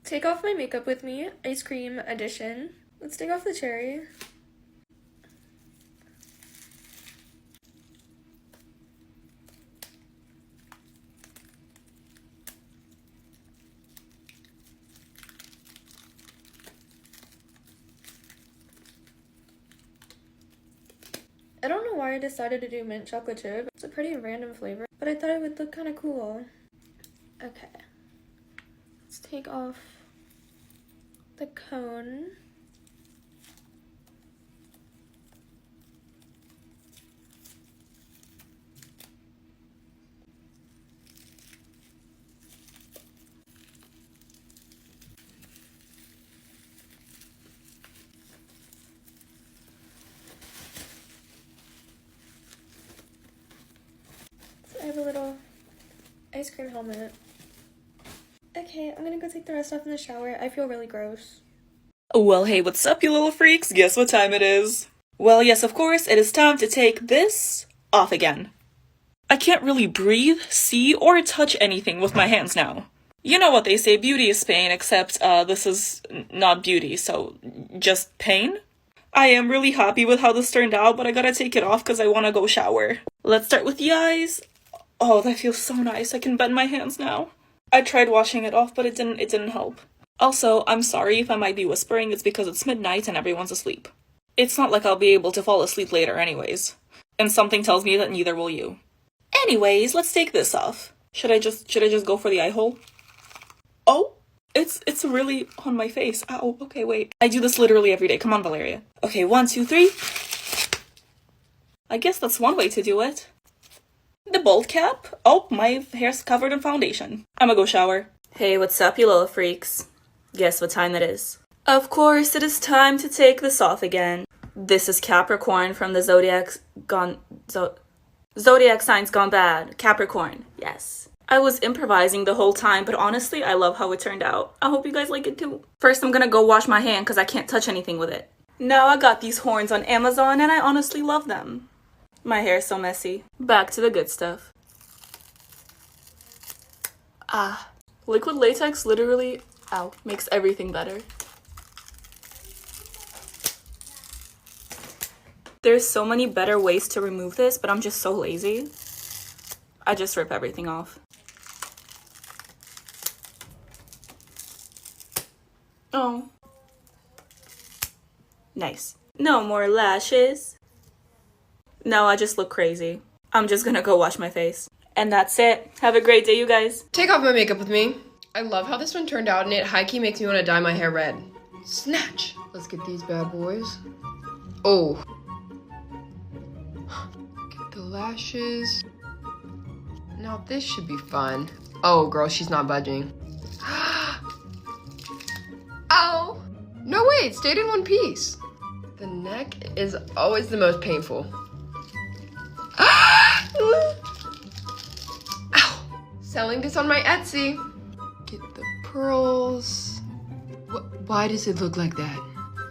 Take off my makeup with me, ice cream edition. Let's take off the cherry. I don't know why I decided to do mint chocolate chip. It's a pretty random flavor, but I thought it would look kind of cool. Okay. Let's take off the cone. I have a little ice cream helmet. Okay, I'm gonna go take the rest off in the shower. I feel really gross. Well, hey, what's up, you little freaks? Guess what time it is? Well, yes, of course, it is time to take this off again. I can't really breathe, see, or touch anything with my hands now. You know what they say, beauty is pain, except, this is not beauty, so just pain? I am really happy with how this turned out, but I gotta take it off because I want to go shower. Let's start with the eyes. Oh, that feels so nice. I can bend my hands now. I tried washing it off, but it didn't help. Also, I'm sorry if I might be whispering. It's because it's midnight and everyone's asleep. It's not like I'll be able to fall asleep later anyways. And something tells me that neither will you. Anyways, let's take this off. Should I just go for the eye hole? Oh, it's really on my face. Ow, okay, wait. I do this literally every day. Come on, Valeria. Okay, 1, 2, 3. I guess that's one way to do it. The bold cap? Oh, my hair's covered in foundation. I'ma go shower. Hey, what's up, you little freaks? Guess what time it is? Of course, it is time to take this off again. This is Capricorn from the Zodiac signs gone bad. Capricorn, yes. I was improvising the whole time, but honestly, I love how it turned out. I hope you guys like it too. First, I'm gonna go wash my hand because I can't touch anything with it. Now I got these horns on Amazon and I honestly love them. My hair is so messy. Back to the good stuff. Ah, liquid latex literally, ow, makes everything better. There's so many better ways to remove this, but I'm just so lazy. I just rip everything off. Oh. Nice. No more lashes. No, I just look crazy. I'm just gonna go wash my face. And that's it. Have a great day, you guys. Take off my makeup with me. I love how this one turned out, and it high-key makes me want to dye my hair red. Snatch! Let's get these bad boys. Oh. Get the lashes. Now this should be fun. Oh, girl, she's not budging. Ow! No, wait, it stayed in one piece. The neck is always the most painful. Ow! Selling this on my Etsy. Get the pearls. Why does it look like that?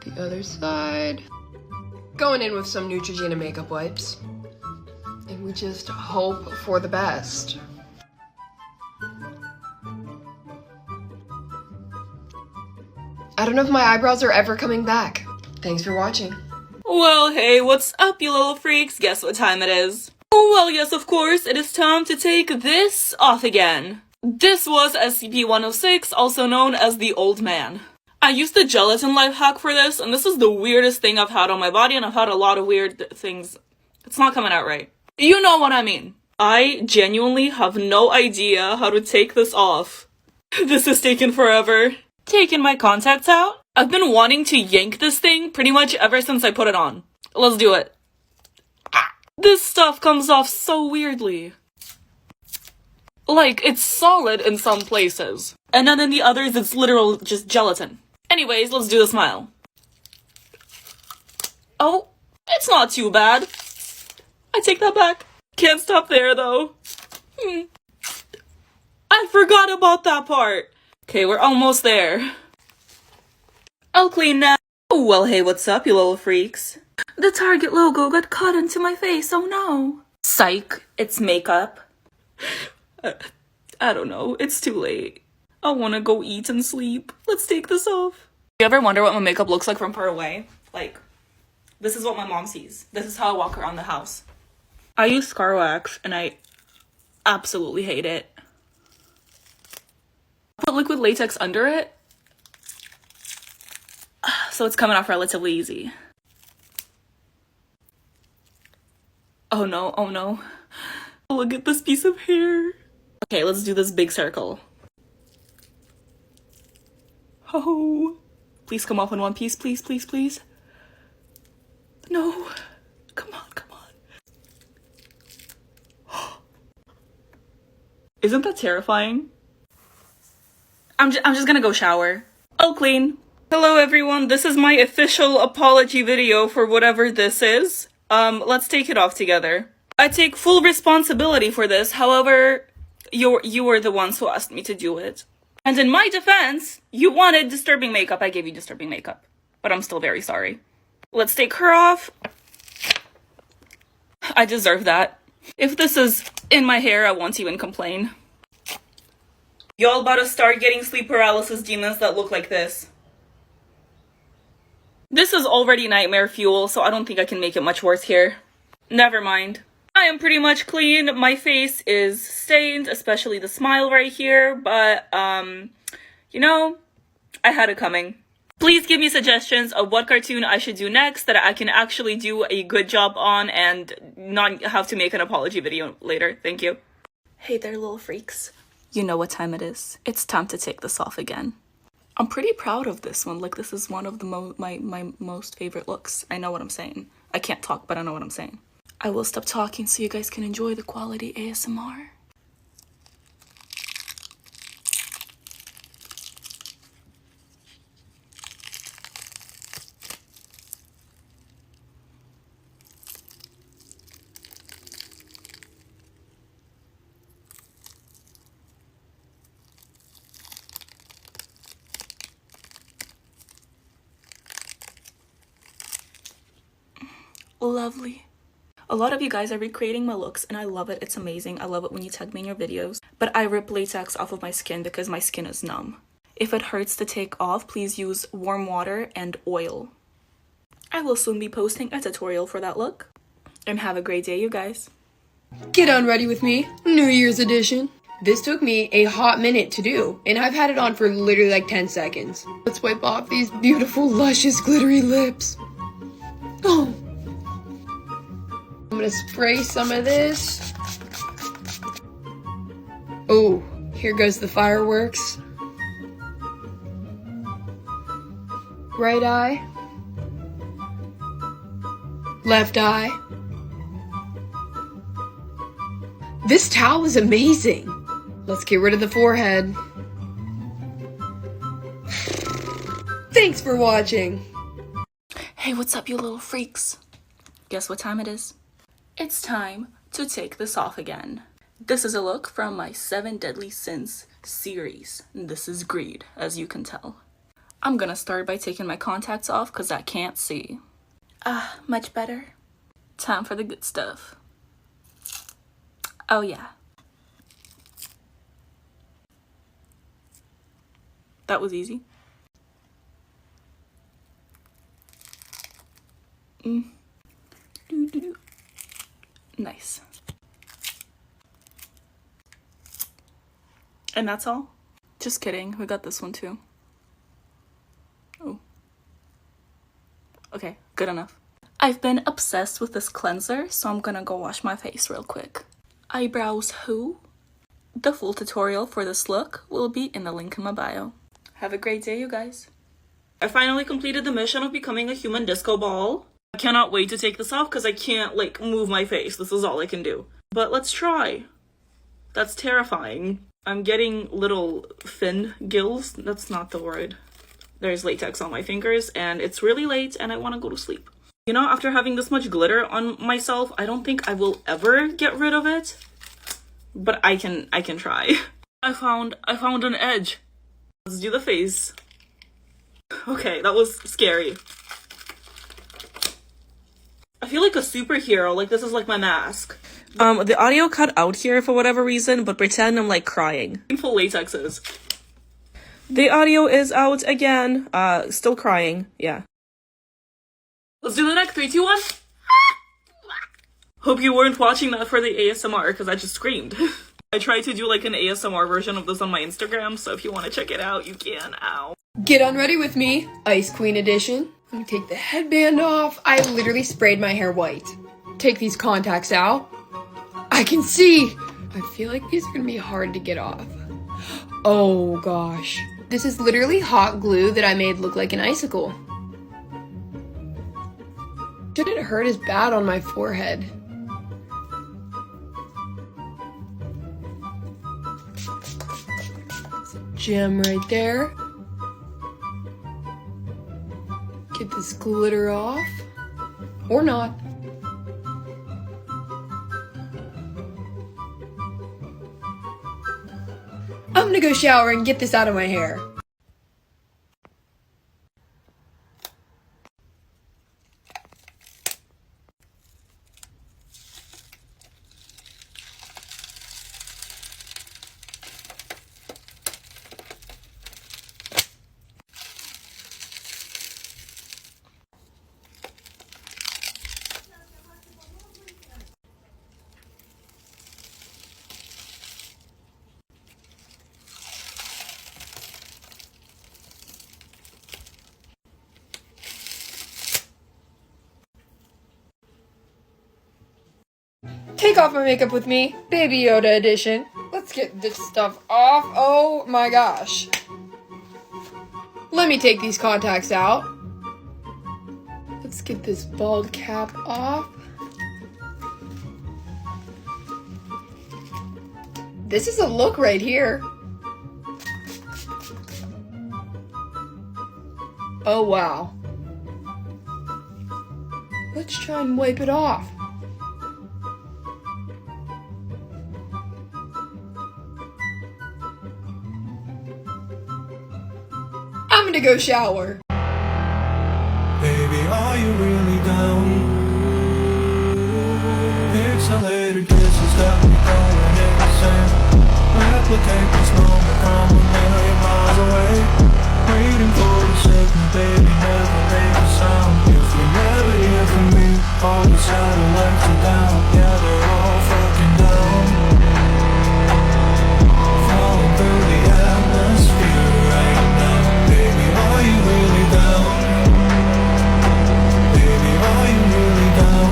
The other side. Going in with some Neutrogena makeup wipes. And we just hope for the best. I don't know if my eyebrows are ever coming back. Thanks for watching. Well, hey, what's up, you little freaks? Guess what time it is? Oh, well, yes, of course, it is time to take this off again. This was SCP-106, also known as the Old Man. I used the gelatin life hack for this, and this is the weirdest thing I've had on my body, and I've had a lot of weird things. It's not coming out right. You know what I mean. I genuinely have no idea how to take this off. This has taken forever. Taking my contacts out? I've been wanting to yank this thing pretty much ever since I put it on. Let's do it. This stuff comes off so weirdly. Like, it's solid in some places. And then in the others, it's literal just gelatin. Anyways, let's do the smile. Oh, it's not too bad. I take that back. Can't stop there, though. I forgot about that part. Okay, we're almost there. I'll clean now. Oh, well, hey, what's up, you little freaks? The Target logo got cut into my face, oh no. Psych, it's makeup. I don't know, it's too late. I wanna go eat and sleep. Let's take this off. You ever wonder what my makeup looks like from far away? Like, this is what my mom sees. This is how I walk around the house. I use scar wax and I absolutely hate it. Put liquid latex under it, so it's coming off relatively easy. Oh no, oh no. Look at this piece of hair. Okay, let's do this big circle. Oh, please come off in one piece, please, please, please. No, come on, come on. Isn't that terrifying? I'm just gonna go shower. I'll clean. Hello everyone, this is my official apology video for whatever this is. Let's take it off together. I take full responsibility for this, however, you were the ones who asked me to do it. And in my defense, you wanted disturbing makeup, I gave you disturbing makeup. But I'm still very sorry. Let's take her off. I deserve that. If this is in my hair, I won't even complain. Y'all about to start getting sleep paralysis demons that look like this. This is already nightmare fuel, so I don't think I can make it much worse here. Never mind. I am pretty much clean. My face is stained, especially the smile right here, but, you know, I had it coming. Please give me suggestions of what cartoon I should do next that I can actually do a good job on and not have to make an apology video later. Thank you. Hey there, little freaks. You know what time it is. It's time to take this off again. I'm pretty proud of this one. Like, this is one of the my most favorite looks. I know what I'm saying. I can't talk, but I know what I'm saying. I will stop talking so you guys can enjoy the quality ASMR. Lovely. A lot of you guys are recreating my looks and I love it. It's amazing. I love it when you tag me in your videos. But I rip latex off of my skin because my skin is numb. If it hurts to take off, please use warm water and oil. I will soon be posting a tutorial for that look. And have a great day, you guys. Get on ready with me, New Year's edition. This took me a hot minute to do, and I've had it on for literally like 10 seconds. Let's wipe off these beautiful, luscious, glittery lips. Oh. I'm gonna spray some of this. Oh, here goes the fireworks. Right eye. Left eye. This towel is amazing. Let's get rid of the forehead. Thanks for watching. Hey, what's up, you little freaks? Guess what time it is? It's time to take this off again. This is a look from my 7 Deadly Sins series. This is greed, as you can tell. I'm gonna start by taking my contacts off because I can't see. Ah, much better. Time for the good stuff. Oh yeah. That was easy. Nice. And that's all? Just kidding, we got this one too. Oh. Okay, good enough. I've been obsessed with this cleanser, so I'm gonna go wash my face real quick. Eyebrows who? The full tutorial for this look will be in the link in my bio. Have a great day, you guys. I finally completed the mission of becoming a human disco ball. I cannot wait to take this off because I can't, like, move my face. This is all I can do. But let's try. That's terrifying. I'm getting little fin gills. That's not the word. There's latex on my fingers and it's really late and I want to go to sleep. You know, after having this much glitter on myself, I don't think I will ever get rid of it. But I can try. I found an edge. Let's do the face. Okay, that was scary. I feel like a superhero, like this is like my mask. The audio cut out here for whatever reason, but pretend I'm like crying. Painful latexes. The audio is out again. Still crying. Yeah. Let's do the neck. 3, 2, 1. Hope you weren't watching that for the ASMR because I just screamed. I tried to do like an ASMR version of this on my Instagram, so if you want to check it out, you can. Ow. Get unready with me, Ice Queen edition. Let me take the headband off. I literally sprayed my hair white. Take these contacts out. I can see. I feel like these are gonna be hard to get off. Oh gosh. This is literally hot glue that I made look like an icicle. Shouldn't hurt as bad on my forehead. There's a gem right there. Get this glitter off. Or not. I'm gonna go shower and get this out of my hair. Take off my makeup with me, Baby Yoda edition. Let's get this stuff off. Oh my gosh. Let me take these contacts out. Let's get this bald cap off. This is a look right here. Oh wow. Let's try and wipe it off. I'm gonna go shower. Baby, are you really down? Pixelated kisses got me going insane. Replicate this moment from a million miles away. Waiting for the signal, baby, never make a sound. If you never hear from me, all the satellites are down. Yeah, they're all fucking down. Falling through the atmosphere right now. Baby, are you really down? Baby, are you really down?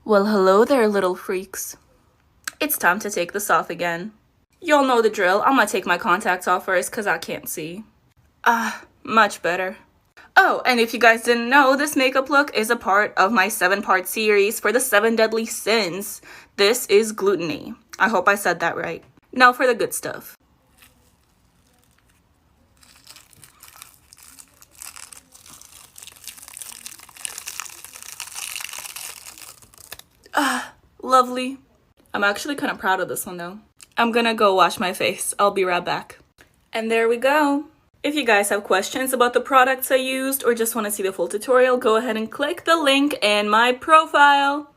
Well, hello there, little freaks. It's time to take this off again. Y'all know the drill. I'm gonna take my contacts off first because I can't see. Much better. Oh, and if you guys didn't know, this makeup look is a part of my 7-part series for the 7 deadly sins. This is gluttony. I hope I said that right. Now for the good stuff. Lovely. I'm actually kind of proud of this one though. I'm gonna go wash my face. I'll be right back. And there we go. If you guys have questions about the products I used or just want to see the full tutorial, go ahead and click the link in my profile.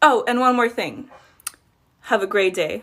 Oh, and one more thing. Have a great day.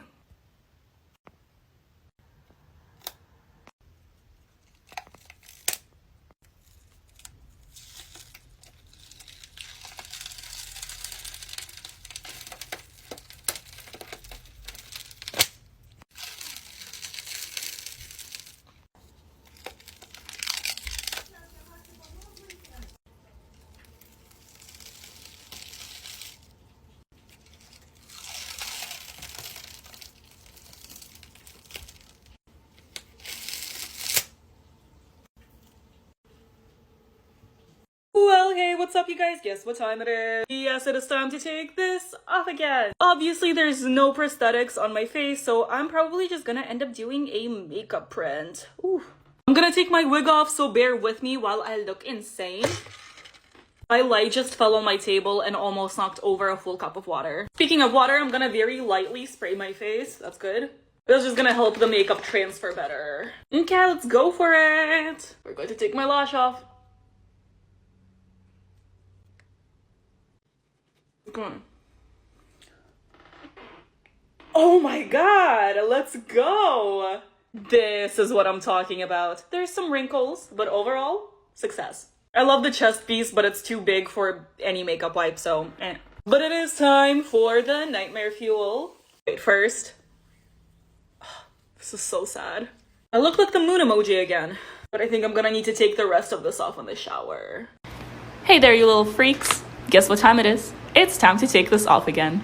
Well, hey, what's up, you guys? Guess what time it is? Yes, it is time to take this off again. Obviously, there's no prosthetics on my face, so I'm probably just gonna end up doing a makeup print. Ooh, I'm gonna take my wig off, so bear with me while I look insane. My light just fell on my table and almost knocked over a full cup of water. Speaking of water, I'm gonna very lightly spray my face. That's good. This is gonna help the makeup transfer better. Okay, let's go for it. We're going to take my lash off. Come on. Oh my god, let's go. This is what I'm talking about. There's some wrinkles, but overall, success. I love the chest piece, but it's too big for any makeup wipe, so eh. But it is time for the nightmare fuel. Wait, first. This is so sad. I look like the moon emoji again, but I think I'm gonna need to take the rest of this off in the shower. Hey there, you little freaks. Guess what time it is? It's time to take this off again.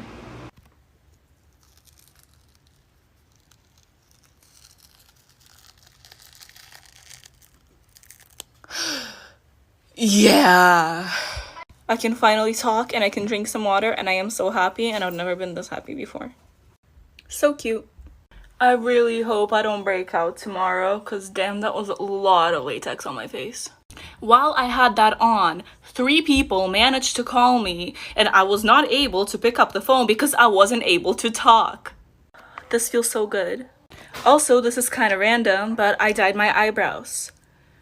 Yeah. I can finally talk and I can drink some water and I am so happy, and I've never been this happy before. So cute. I really hope I don't break out tomorrow, because damn, that was a lot of latex on my face. While I had that on, 3 people managed to call me and I was not able to pick up the phone because I wasn't able to talk. This feels so good. Also, this is kind of random, but I dyed my eyebrows.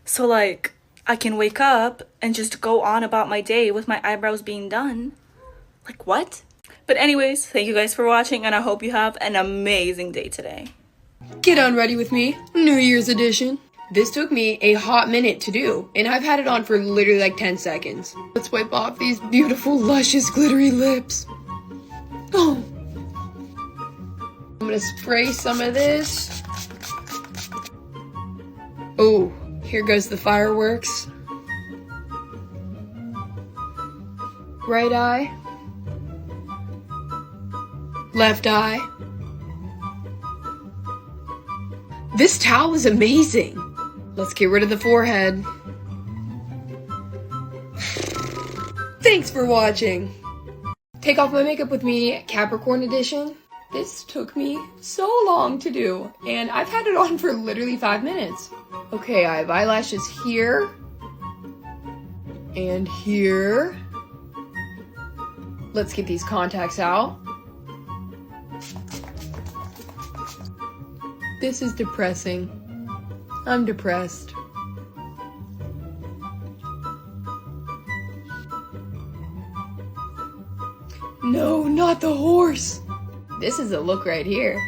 So like, I can wake up and just go on about my day with my eyebrows being done. Like, what? But anyways, thank you guys for watching, and I hope you have an amazing day today. Get on ready with me, New Year's edition. This took me a hot minute to do, and I've had it on for literally like 10 seconds. Let's wipe off these beautiful, luscious, glittery lips. Oh. I'm gonna spray some of this. Oh, here goes the fireworks. Right eye. Left eye. This towel is amazing. Let's get rid of the forehead. Thanks for watching. Take off my makeup with me, Capricorn edition. This took me so long to do, and I've had it on for literally 5 minutes. Okay, I have eyelashes here and here. Let's get these contacts out. This is depressing. I'm depressed. No, not the horse. This is a look right here.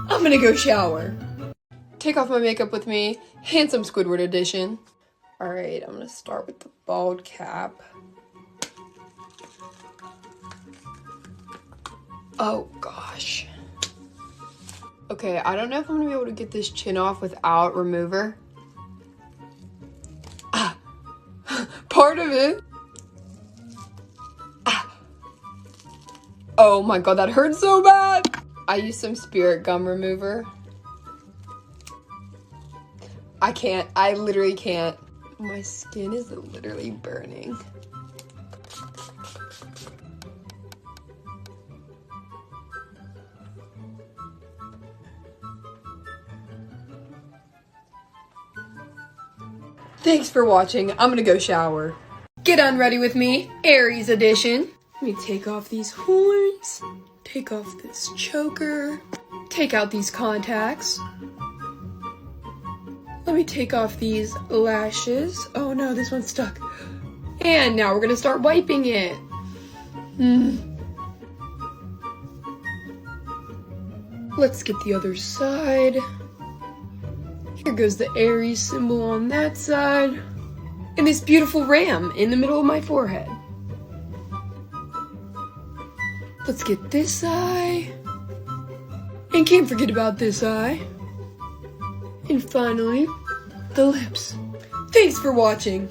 I'm gonna go shower. Take off my makeup with me, handsome Squidward edition. Alright, I'm gonna start with the bald cap. Oh gosh. Okay, I don't know if I'm gonna be able to get this chin off without remover. Ah! Part of it! Ah! Oh my god, that hurts so bad! I used some Spirit Gum remover. I can't. I literally can't. My skin is literally burning. Thanks for watching. I'm gonna go shower. Get on ready with me, Aries edition. Let me take off these horns. Take off this choker. Take out these contacts. Let me take off these lashes. Oh no, this one's stuck. And now we're gonna start wiping it. Let's get the other side. Here goes the Aries symbol on that side. And this beautiful ram in the middle of my forehead. Let's get this eye. And can't forget about this eye. And finally, the lips. Thanks for watching.